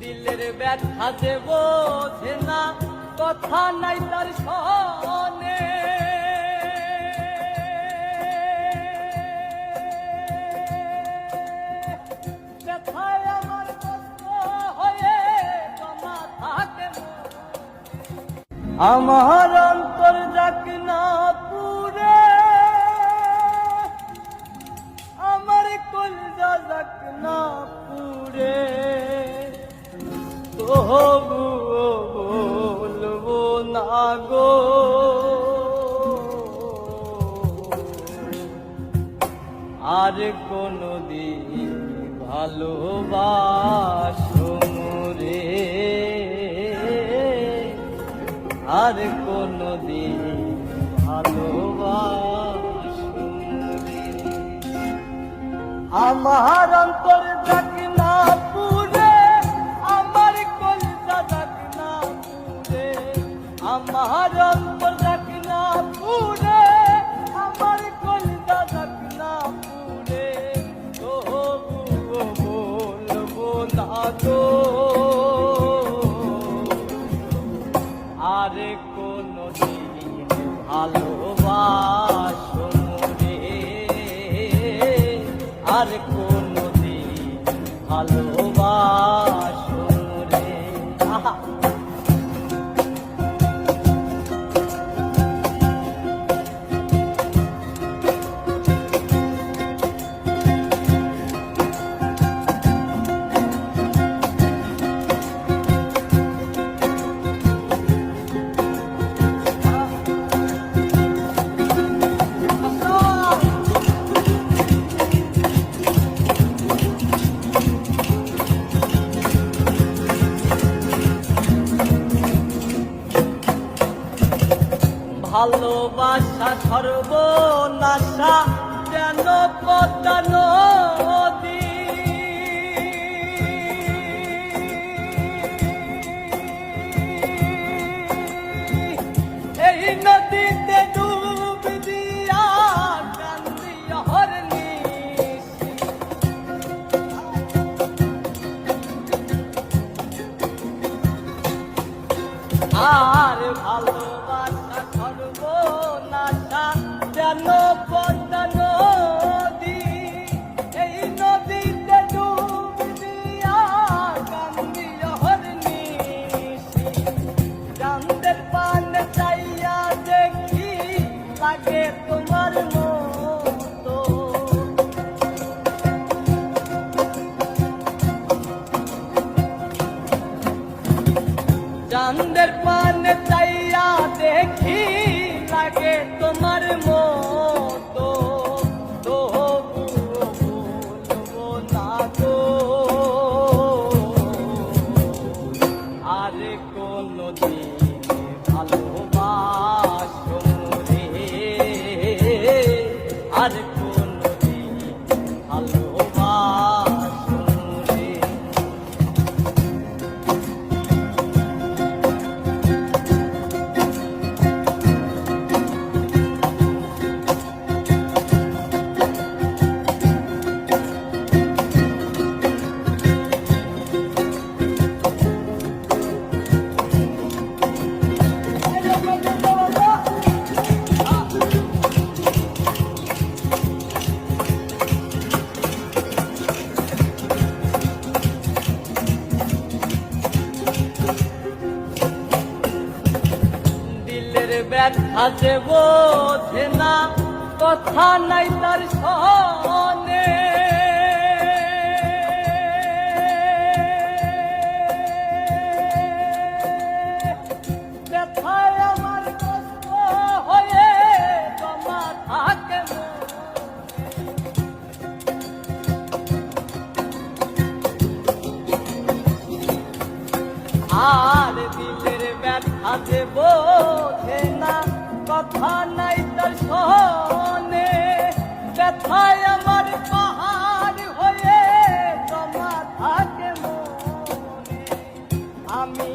দিলের ব্যথা যে বোঝে না, কথা নাই তার সনে। ব্যথায় আমার কষ্ট হয়ে জমা থাকে, আমার অন্তর যাক না পুরে, আমার কলজা যাক না পুরে, তবুও বলবো না গো আর কোনদিন ভালোবাসো রে, আর কোনদিন ভালোবাসো রে। আমার অন্তর যাক না পুরে, আমার কলজা যাক না পুরে, আমার অন্তর যাক না পুরে, আমার কলজা যাক না পুরে, তবুও বলবো না গো আর কোনদিন ভালোবাসো রে, আর কোনদিন ভালোবাসো রে। ভালোবাসা সর্বনাশা যেন পদ্মা নদী, এই নদীতে ডুব দিয়া কান্দি অহর্নিশি। আর ভালোবাসা সর্বনাশা যেন পদ্মা নদী, এই নদীতে ডুব দিয়া কান্দি অহর্নিশি। চাঁদের পানে চাইয়া দেখি লাগে তোমার মতো, চাঁদের পানে চাইয়া দেখি লাগে তোমার মতো, তবুও বলবো না গো আর কোনদিন ভালোবাসো রে, আর কোনদিন ভালোবাসো রে। ব্যথা যে বোঝে না, কথা নাই তার সনে। ব্যথায় আমার কষ্ট হয়ে জমা থাকে, আর দিলের ব্যথা যে বোঝে না, কথা নাই তার সনে। ব্যথায় আমার পাহাড় হয়ে জমা থাকে মনে, আমি